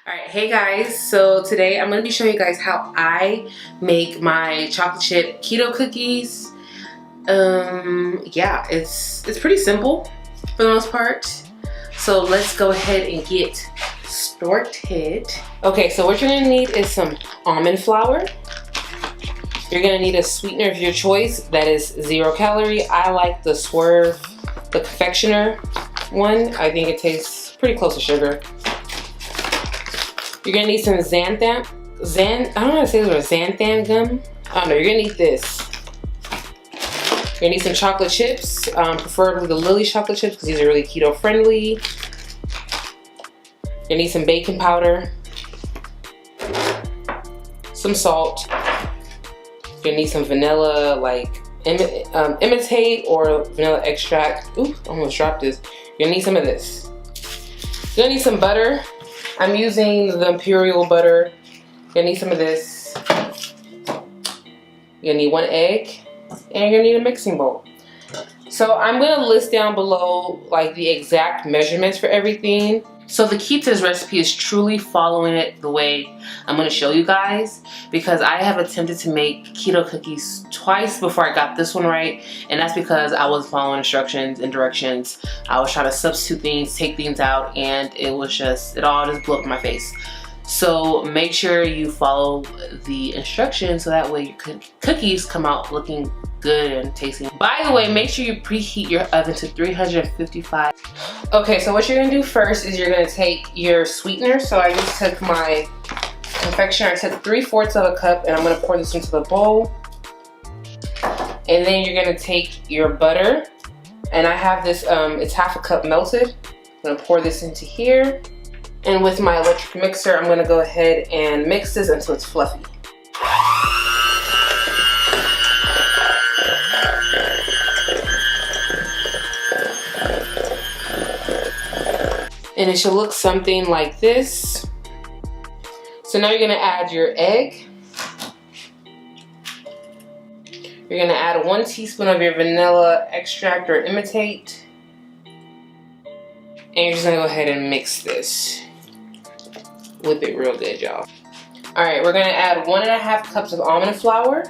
Alright, hey guys, so today I'm going to be showing you guys how I make my chocolate chip keto cookies. Yeah, it's pretty simple for the most part. So let's go ahead and get started. Okay, so what you're going to need is some almond flour. You're going to need a sweetener of your choice that is 0 calorie. I like the Swerve, the confectioner one. I think it tastes pretty close to sugar. You're gonna need some xanthan. I don't know how to say this, or xanthan gum. I don't know. You're gonna need this. You're gonna need some chocolate chips, preferably the Lily chocolate chips because these are really keto friendly. You're gonna need some baking powder, some salt. You're gonna need some vanilla, like imitate or vanilla extract. Ooh, almost dropped this. You're gonna need some of this. You're gonna need some butter. I'm using the imperial butter. You're gonna need some of this. You're gonna need 1 egg, and you're gonna need a mixing bowl. So I'm gonna list down below like the exact measurements for everything. So the key to this recipe is truly following it the way I'm gonna show you guys, because I have attempted to make keto cookies twice before I got this one right, and that's because I was following instructions and directions. I was trying to substitute things, take things out, and it all just blew up in my face. So make sure you follow the instructions so that way your cookies come out looking good and tasty. By the way, make sure you preheat your oven to 355. Okay, so what you're gonna do first is you're gonna take your sweetener. So I just took my confectioner, I took 3/4 of a cup, and I'm gonna pour this into the bowl. And then you're gonna take your butter, and I have this, it's 1/2 cup melted. I'm gonna pour this into here. And with my electric mixer, I'm gonna go ahead and mix this until it's fluffy. And it should look something like this. So now you're gonna add your egg. You're gonna add 1 teaspoon of your vanilla extract or imitate. And you're just gonna go ahead and mix this. Whip it real good, y'all. All right, we're gonna add 1.5 cups of almond flour.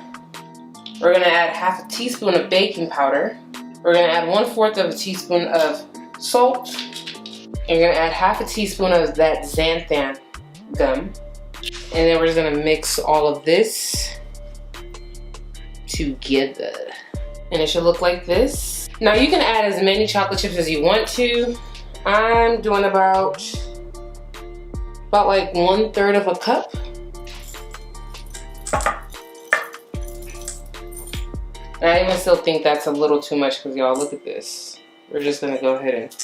We're gonna add 1/2 teaspoon of baking powder. We're gonna add 1/4 of a teaspoon of salt. And you're gonna add 1/2 teaspoon of that xanthan gum. And then we're just gonna mix all of this together. And it should look like this. Now you can add as many chocolate chips as you want to. I'm doing about like 1/3 of a cup. And I even still think that's a little too much because y'all look at this. We're just gonna go ahead and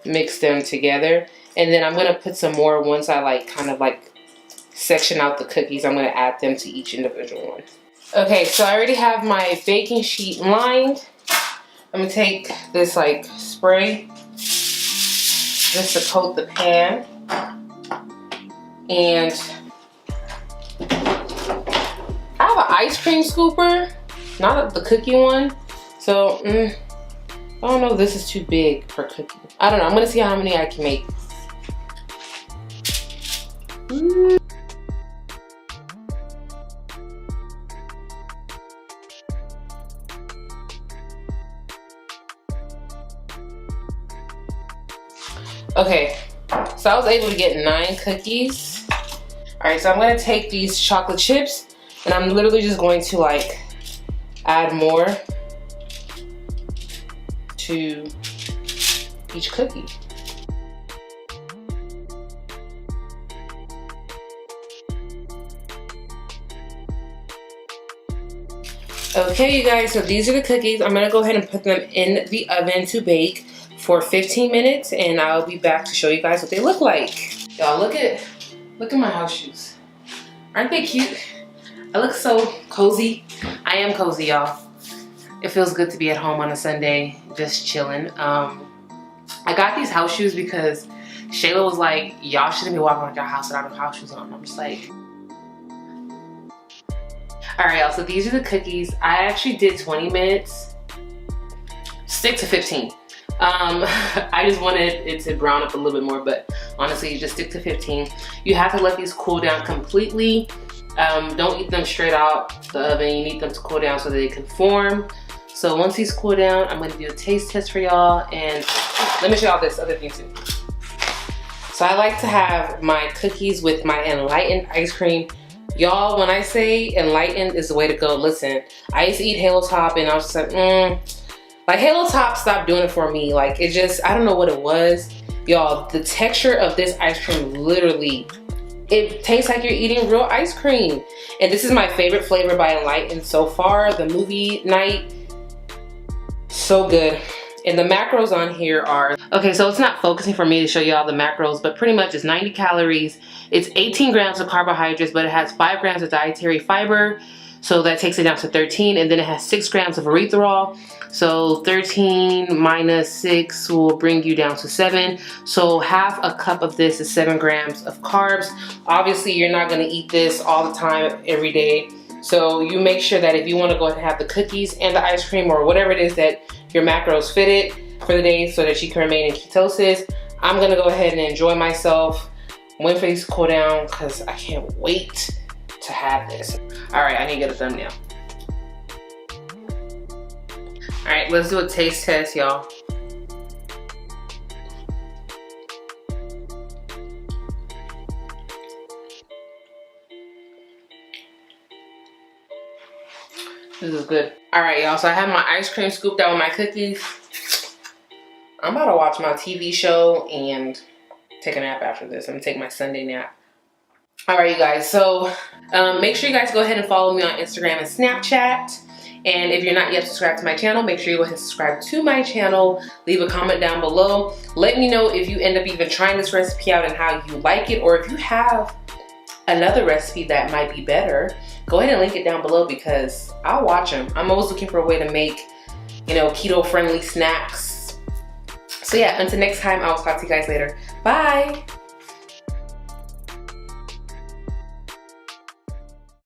mix them together. And then I'm gonna put some more once I kind of section out the cookies. I'm gonna add them to each individual one. Okay, so I already have my baking sheet lined. I'm gonna take this spray just to coat the pan. And I have an ice cream scooper, not the cookie one. So I don't know if this is too big for cookie. I don't know, I'm gonna see how many I can make. Okay, so I was able to get 9 cookies. All right, so I'm gonna take these chocolate chips and I'm literally just going to add more to each cookie. Okay, you guys, so these are the cookies. I'm gonna go ahead and put them in the oven to bake for 15 minutes, and I'll be back to show you guys what they look like. Y'all, look at my house shoes. Aren't they cute? I look so cozy. I am cozy, y'all. It feels good to be at home on a Sunday, just chilling. I got these house shoes because Shayla was like, y'all shouldn't be walking around your house without house shoes on. I'm just like, all right, y'all, so these are the cookies. I actually did 20 minutes. Stick to 15. I just wanted it to brown up a little bit more, but honestly, you just stick to 15. You have to let these cool down completely. Don't eat them straight out the oven. You need them to cool down so that they can form. So once these cool down, I'm gonna do a taste test for y'all, and let me show y'all this other thing too. So I like to have my cookies with my enlightened ice cream. Y'all, when I say enlightened is the way to go, listen, I used to eat Halo Top and I was just like Halo Top stopped doing it for me. Like it just, I don't know what it was. Y'all, the texture of this ice cream literally, it tastes like you're eating real ice cream. And this is my favorite flavor by Enlightened so far, the movie night. So good. And the macros on here are, okay, so it's not focusing for me to show y'all the macros, but pretty much it's 90 calories. It's 18 grams of carbohydrates, but it has 5 grams of dietary fiber. So that takes it down to 13. And then it has 6 grams of erythritol. So 13 minus 6 will bring you down to 7. So half a cup of this is 7 grams of carbs. Obviously, you're not gonna eat this all the time, every day. So you make sure that if you wanna go ahead and have the cookies and the ice cream or whatever it is that your macros fitted for the day so that you can remain in ketosis, I'm gonna go ahead and enjoy myself, wait for these to cool down because I can't wait to have this. All right, I need to get a thumbnail. All right, let's do a taste test, y'all. This is good. All right, y'all, so I have my ice cream scooped out with my cookies. I'm about to watch my TV show and take a nap after this. I'm gonna take my Sunday nap. All right, you guys, so make sure you guys go ahead and follow me on Instagram and Snapchat. And if you're not yet subscribed to my channel, make sure you go ahead and subscribe to my channel. Leave a comment down below. Let me know if you end up even trying this recipe out and how you like it, or if you have another recipe that might be better. Go ahead and link it down below because I'll watch them. I'm always looking for a way to make, you know, keto-friendly snacks. So yeah, until next time, I'll talk to you guys later. Bye.